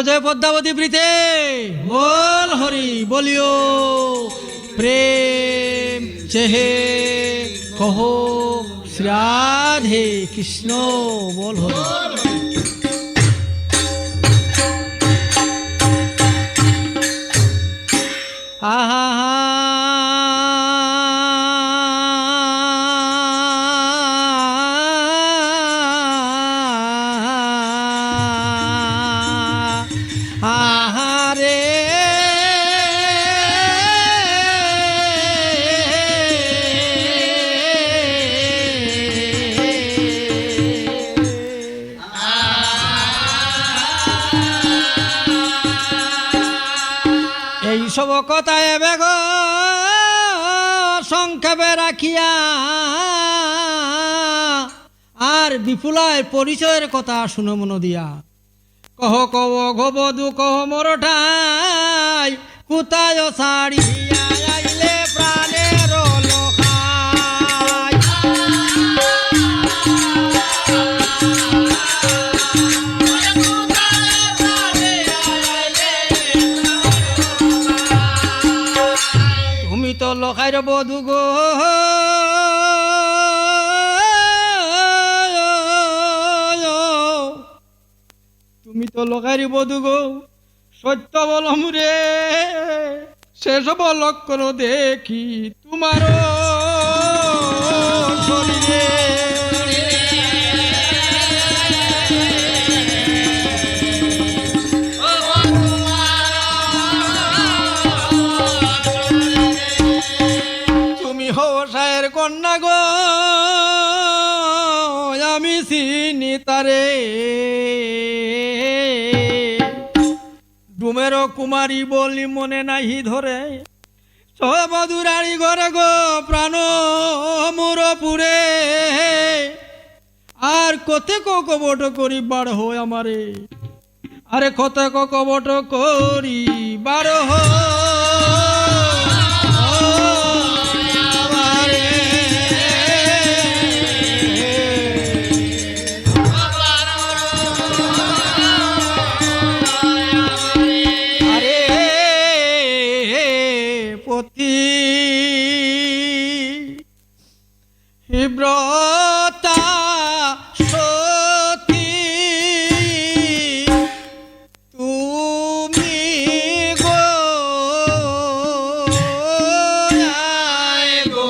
जय पद्मावती प्रीते बोल हरि बोलियो प्रेम चेहे कहो श्री राधे कृष्ण बोल हरि आहा सब कथा एबेग संक्षेपे राखिया आर विपुलाय परिचयर कथा शुनो मन दिया कह कव गोबधू कह मोर ठाई कुताय साड़िया आइले प्राणेर लोकाय तो लोकायर बधू गो तुमी तो लोकायर बधू गो सत्य बलम रे से सब लक्षण देखी तुम्हार शरीरे कन्या गो आमी चिनी तारे डुमेर कुमारी बोली मने नाहि धरे सबधुराड़ी घरे गो प्राण मोर पुरे आर कते को कबट करी बाड़ हो आमारे आरे कते को कबट करी बाड़ हो ब्रता सती तुमी गो आए गो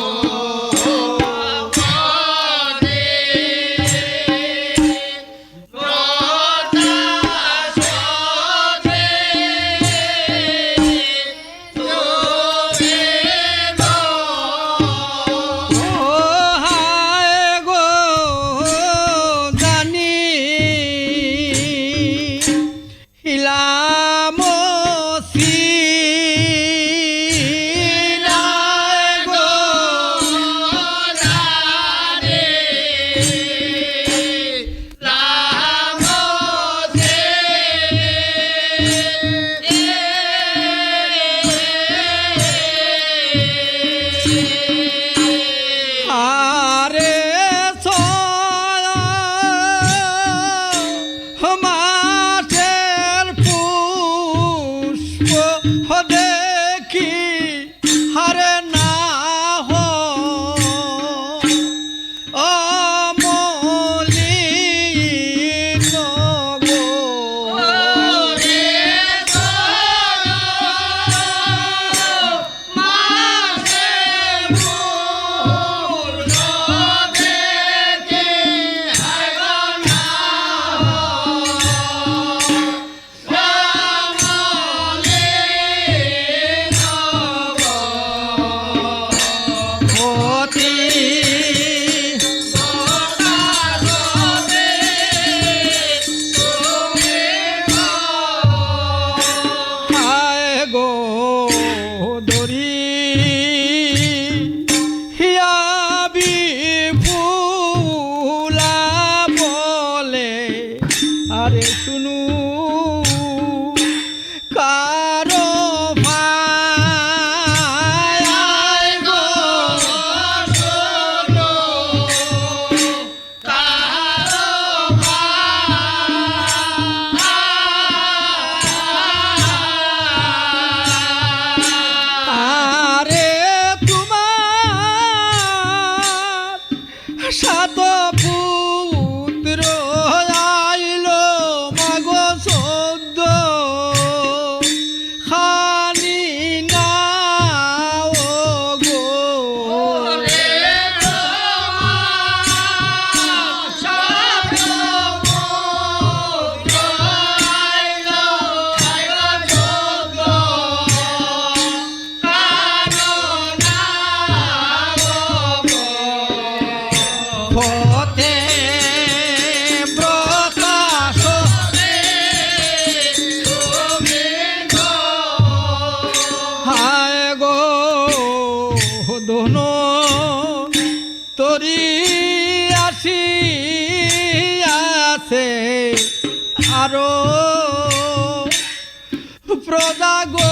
প্রজা গো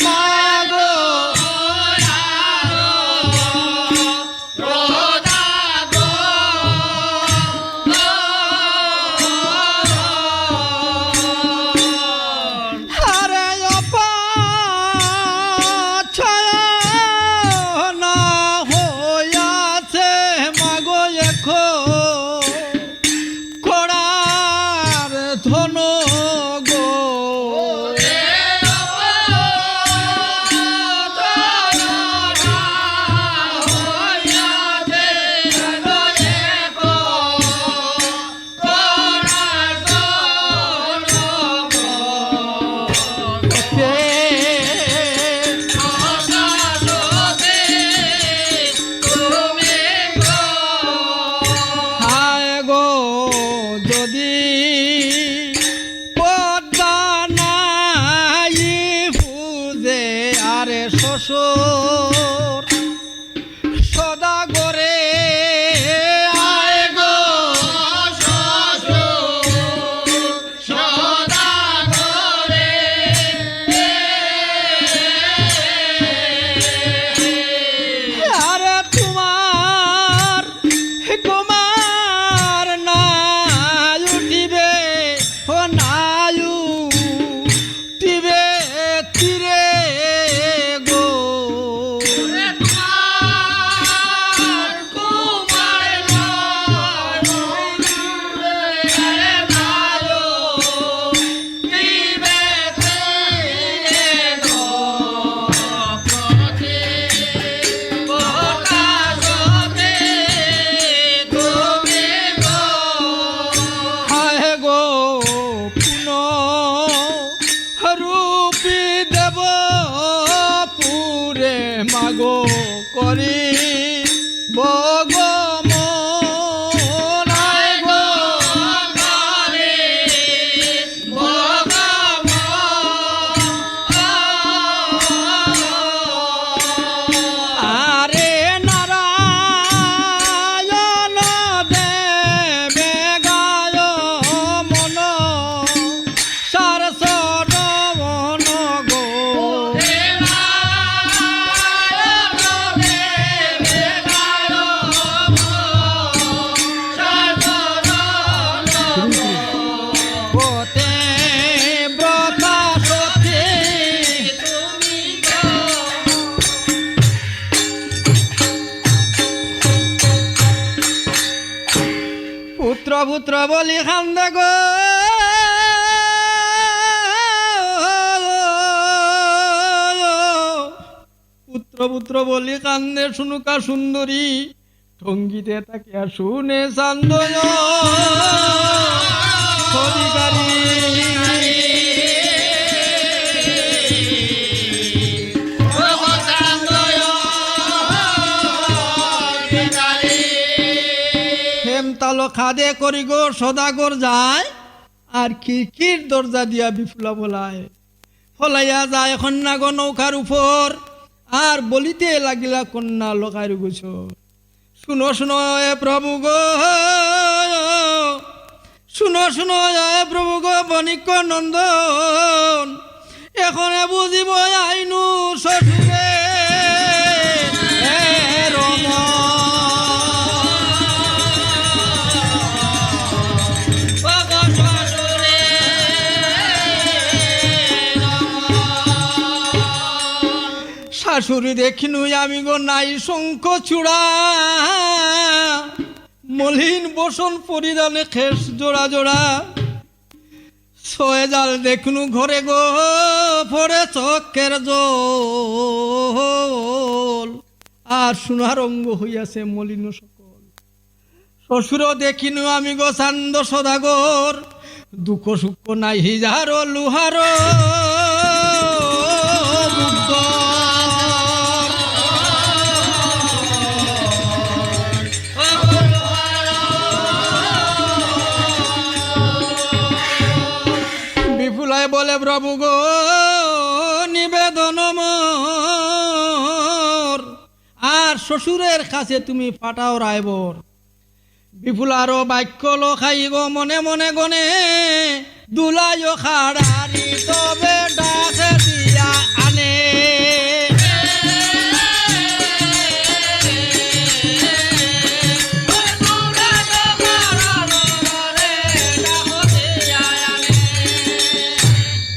মাগো আরে অপাছায়া না হইয়াছে মাগো এখন কড়ার ধন গো হায় গো যদি পদ্মা নাই বুঝে আরে শ্বশুর সদাগরে আয় গো আরে তোমার কুমার নাই উঠিবে ও নাই উঠিবে তীরে গো হায় গো পুন রূপী দেব পুরে মাগো করি বগমন হায় গো আরে নারায়ণ দেবে গায় মন সার সরবণ গো পতে ব্রতা সতী পুত্র পুত্র বলি খান্দে গো পুত্র পুত্র বলি কান্দে শুনুকা সুন্দরী ঠঙ্গিতে তাকিয়া শুনে চান্দয় অধিকারী হেমতালো খাদে করি গো সদাগর যায় আর খিড়কির দরজা দিয়া বিফুলা বলায় ফলাইয়া যায় কন্যা গো নৌকার উপর আর বলিতে লাগিলা কন্যা লোকার গোছর শুনো শুনো এ প্রভু গো শুনো শুনো এ প্রভু গো বণিক নন্দন এখনে বুঝিব আইনু শ্বশুরে শাশুড়ি দেখিনু আমি গো নাই শঙ্খ চূড়া মলিন বসন পরিধানে খেস জোড়া জোড়া ছয় জাল দেখনু ঘরে গো পরে চক্কের জল আর সোনার অঙ্গ হইয়াছে মলিন সকল শ্বশুর দেখিনু আমি গো চান্দ সদাগর দুঃখ সুখ নাই হিজার লুহার বিপুলায় বলে প্রভু গো নিবেদন মোর আর শ্বশুরের কাছে তুমি পাঠাও রায়বর বিপুলারও বাক্য লখাই গো মনে মনে গনে দুলাইও খাড়ারি তবে ডাকে দিয়া আনে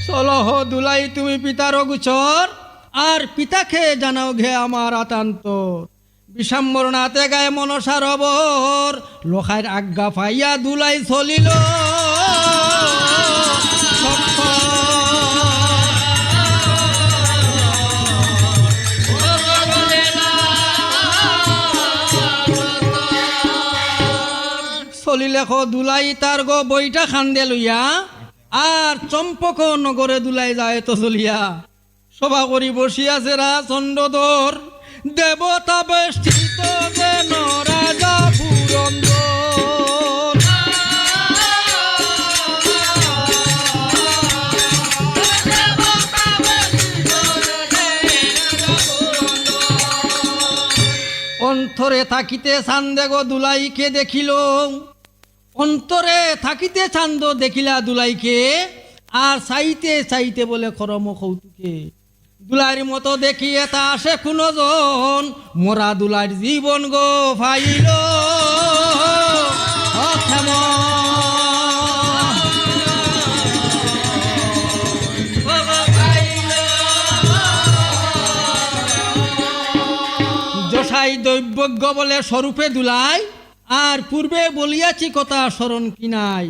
চলো হো দুলাই তুমি পিতার গুচর আর পিতাকে জানাও ঘে আমার আতান্ত বিষাম্বর নাতে গায়ে মনসার অবর লোখার আজ্ঞা পাইয়া দুলাই চলিল চলিলে দুলাই তার গো বইটা খান্দে লইয়া আর চম্পক নগরে দুলাই যায় তো চলিয়া সভা করি বসিয়াছে চন্দ্রধর দেবতা বেষ্টিত যেন রাজা পুরন্দর অন্তরে থাকিতে চান্দে গো দুলাইকে দেখিল অন্তরে থাকিতে চান্দ দেখিলা দুলাইকে আর চাইতে চাইতে বলে করম কৌতুকে দুলাইর মতো দেখিয়ে তা আসে কোনজন মোরা দুলাইর জীবন গো ফাইল যশাই দৈবজ্ঞ বলে স্বরূপে দুলাই আর পূর্বে বলিয়াছি কথা স্মরণ কি নাই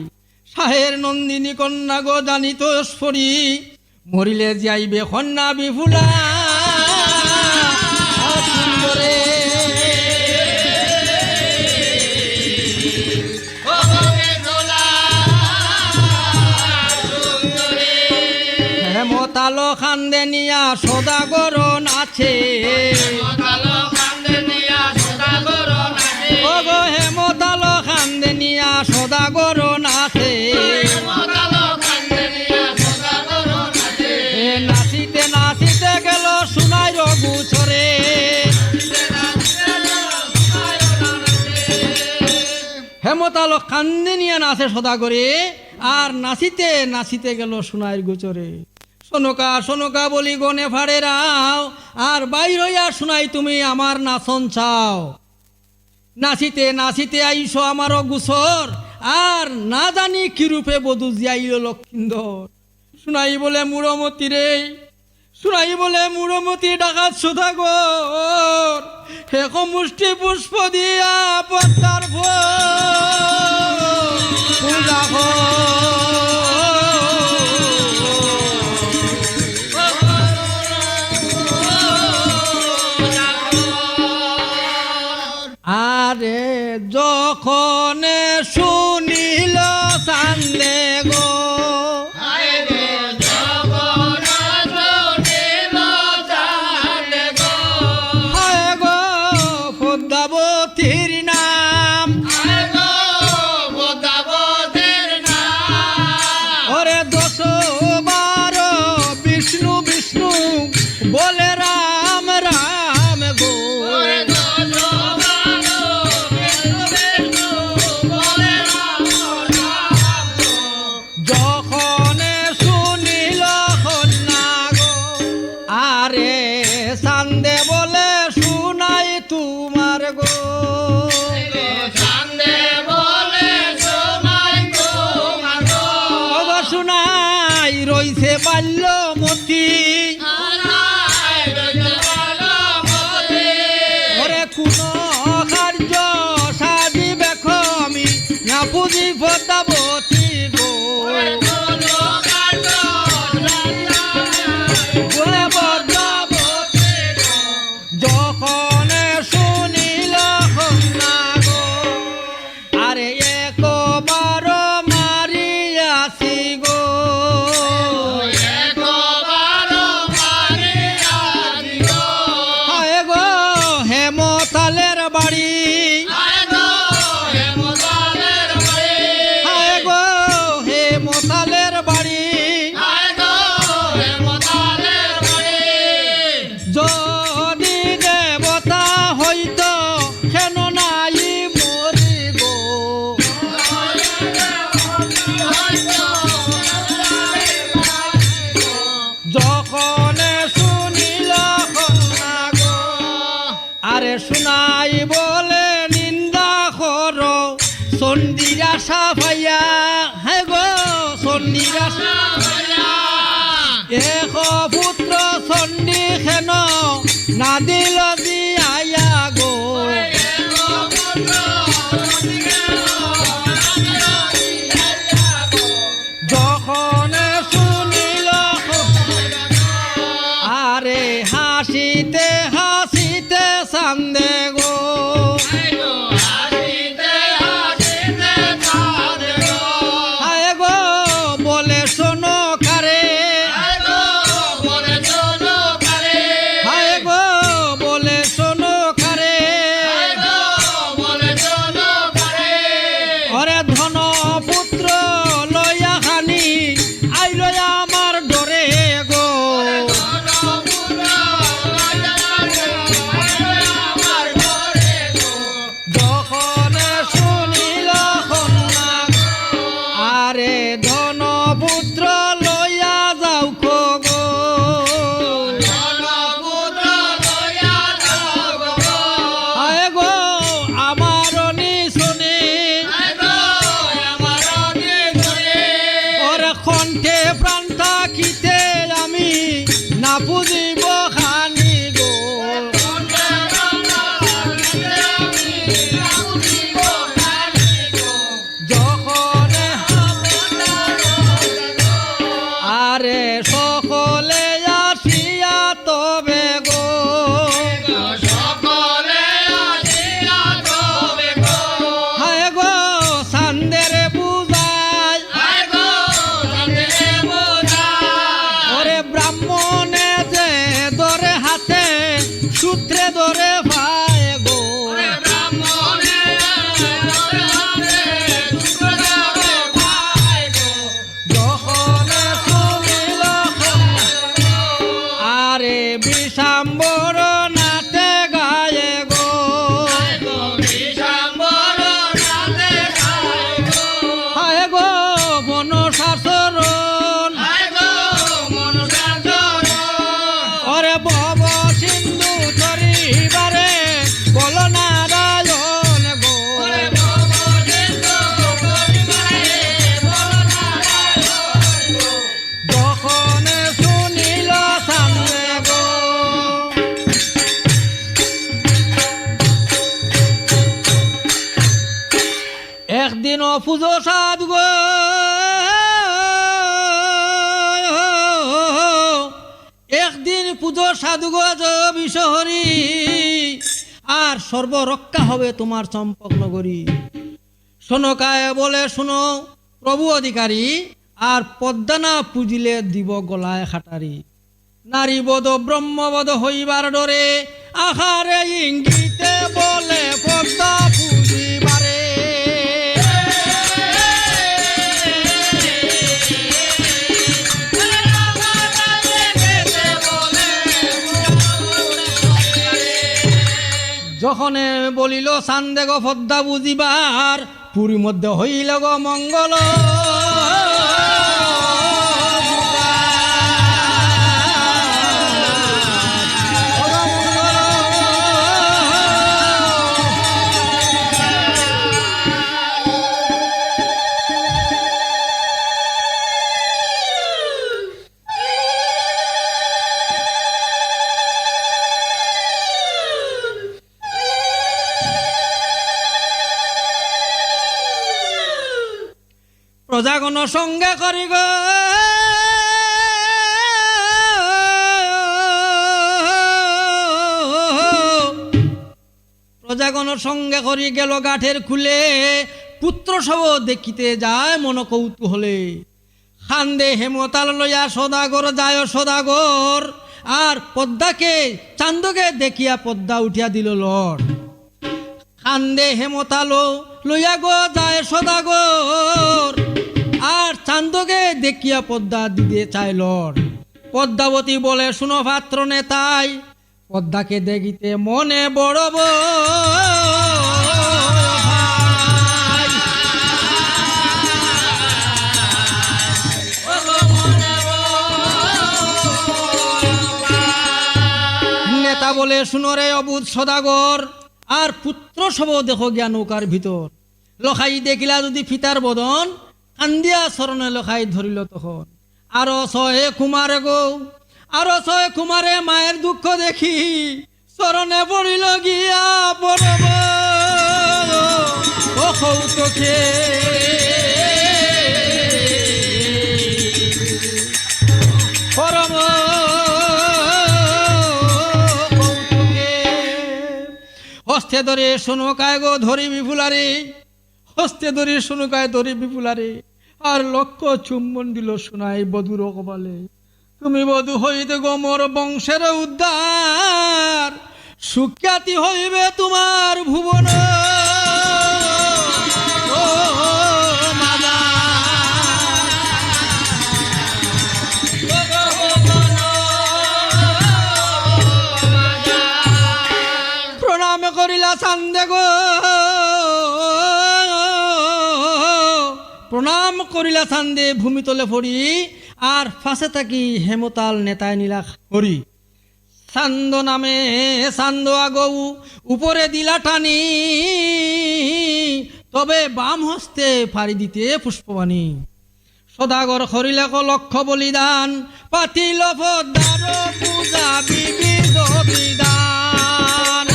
শাহের নন্দিনী কন্যা গো জানিত স্ফরি মরিলে যাইবে কন্যা বিফুলা সুন্দরে হেমতালো খান্দে নিয়া সদাগরণ আছে হেমতালো খান্দে নিয়া সদাগরণ আছে নাচিতে নাচিতে গেল সোনাই গুছরে হেমতালো কান্দে নিয়ে নাচে সদাগরে আর নাচিতে নাচিতে গেল সোনাইর গোচরে সোনকা সোনকা বলি গনে ফাড়ে রাও আর বাইর হইয়া শোনাই তুমি আমার নাচন চাও নাচিতে নাচিতে আইসো আমারও গুছর আর না জানি কি রূপে বধূ জিয়াইল লক্ষিন্দর শুনাই বলে মুড়মতি রে শুনাই বলে মুড়মতি ডাকাত সুধাগর হেক মুষ্টি পুষ্প দিয়া পদ্মার পূজা আরে যখন শুনিল চান্দে গো পদ্মাবতীর নাম ওরে 10-12 বিষ্ণু বিষ্ণু বলে রাম রাম গো যখন শুনিল কন্যা গো আরে চান্দে বলে শুনাই তোমার গো শুনাই রইছে বাল্যমতি ওরে কোন কার্য সাজিবে আমি না বুঝি পদ্মাবতী গো যখন শুনিল কন্যা গো আরে একবার মারিয়াছি গো শুনাই বলে নিন্দা কর চণ্ডীর আশা পাইয়া, হে গো চণ্ডীর আশা এক পুত্র চণ্ডী খেন না দিল দিয়াইয়া গো, যখন শুনিল আরে হাসিতে হাসিতে চান্দে গো, হায় গো বলে শোনো কারে, হায় গো বলে শোনো কারে, অরে ধন পুত্র লইয়া খানি আইল আমার ডরে গো, যখন শুনিল কন্যা আরে ধন পুত্র লইয়া যাও গো, হায় গো আমার নিশনে ওরে কণ্ঠে প্রাণ থাকিতে আমি না বুঝিব খানি গো, যখন আরে সকলে আসিয়া তবে গো, হায় গো চান্দের বুঝাই, ওরে ব্রাহ্মণে যে ধরে হাতে সূত্রে ধরে পায় গো, যখন শুনিল আরে বিষাম্বর নাতে গায়ে গো, হায় গো মনসাচরণ ওরে ভব সিন্ধু ধরিবারে বল নারায়ণ গো, যখন শুনিল চান্দে গো, একদিন পুজো সাধ গো, একদিন পুজো সাধু গো বিশহরি আর সর্বরক্ষা হবে তোমার চম্পক নগরী। শোনো কায়ে বলে শোনো প্রভু অধিকারী, আর পদ্মা না পুজিলে দিব গলায় খাটারি, নারী বধ ব্রহ্মবধ হইবার ডরে আহারে ইঙ্গিতে বলে পদ্মা পুজিবারে, যখন বলিল চান্দে গো পদ্মা বুঝিবার পুরীর মধ্যে হইল গো মঙ্গল, প্রজাগণ সঙ্গে করি গো প্রজাগণ সঙ্গে করি গেল গাঠের খুলে, পুত্র সব দেখিতে যায় মন কৌতূহলে, খান্দে হেমতাল লইয়া সদাগর যায় সদাগর, আর পদ্মাকে চান্দকে দেখিয়া পদ্মা উঠিয়া দিল লড়, খান্দে হেমতালো লইয়া গো যায় সদাগর, আর চান্দকে দেখিয়া পদ্মা দিতে চাই লড়, পদ্মাবতী বলে শুনো পাত্র নেতাই পদ্মাকে দেখিতে মনে বড় নেতা বলে শুনরে অবুধ সদাগর আর পুত্র সব দেখো গিয়া নৌকার ভিতর। লখাই দেখিলা যদি ফিতার বদন, কান্দিয়া চরণে লখাই ধরিল তখন। আরো ছয়ে কুমারে গো, আরো ছয় কুমারে মায়ের দুঃখ দেখি চরণে পড়িল গিয়া পরব ও কৌতকে। পরম কৌতুকে হস্তে ধরে শুনুকায় গো ধরি বিপুলারে, হস্তে ধরে শুনুকায় ধরি বিপুলারে। আর লক্ষ চুম্বন দিল শোনাই বধুর কপালে, তুমি বধূ হইতে গো মোর বংশের উদ্ধার, সুখ্যাতি হইবে তোমার ভুবন। ও মাদা প্রণাম করিলা চান্দে গো, প্রণাম করিলা চান্দে ভূমি তলে পড়ি। আর ফাঁসে থাকি হেমতাল নেতায় নিলা হরি। চান্দ নামে চান্দ আগৌ উপরে দিলা টানি, তবে বাম হস্তে ফাড়ি দিতে পুষ্পবাণী। সদাগর হরিলেখ লক্ষ বলিদান, পাতিল পদ্মার পূজা বিবিধ বিধান।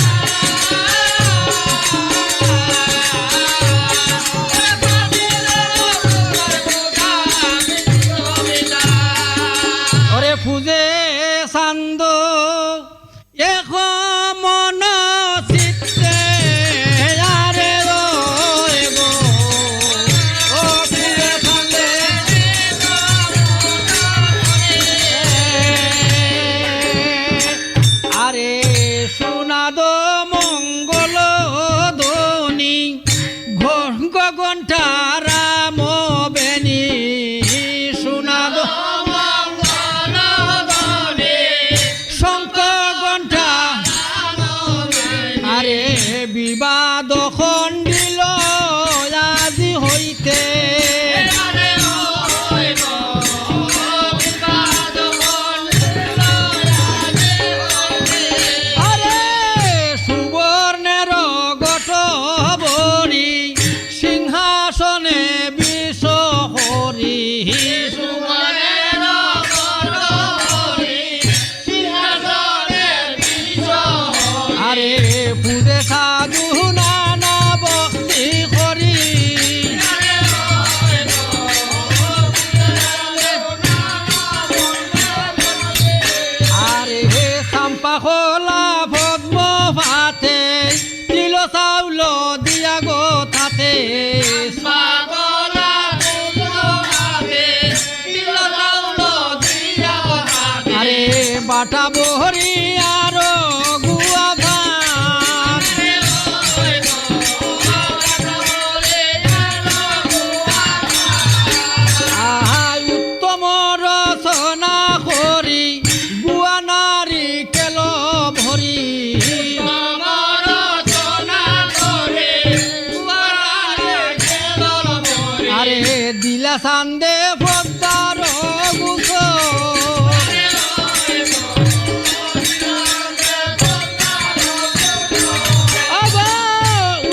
ওরে পূজে চান্দ এখ মন চিত্তে আরে রয় গো, ও পূজে চান্দে আরে সুনাদ মঙ্গল ধ্বনি গগনটা রাম বেনি। সুনাদ শঙ্খ ঘণ্টা আরে বিবাদ খণ্ডিল আজি হইতে। আরে সুবর্ণের গট বরি সিংহাসনে বিষ হরি। আরে পূজে সাধু নানা ভক্তি করি। আরে চাম্পা খোলা পদ্ম ভাতে, তিল চাউল দিয়া গো তাতে। আরে বাটা বহরি আর গুয়া ভাত। আহাই উত্তম রচনা করি গুয়া নারী কেল ভরি। আরে দিলা চান্দে পদ্মার গুছর।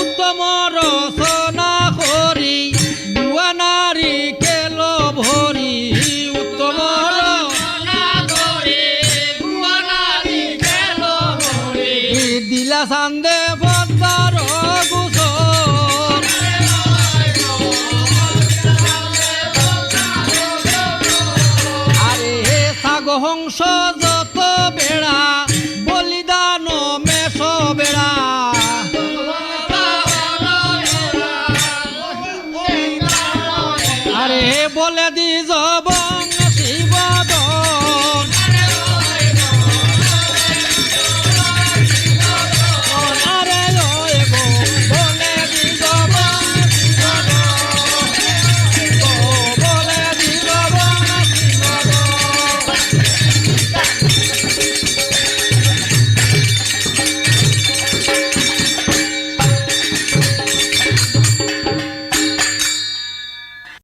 উত্তম রচনা করি গুয়া নারী কেল ভরি। উত্তম দিলা চান্দে পদ্মার গুছর। আরে সাগহংস যত বেড়া বলিদান মেষ বেড়া। আরে বলে দি জব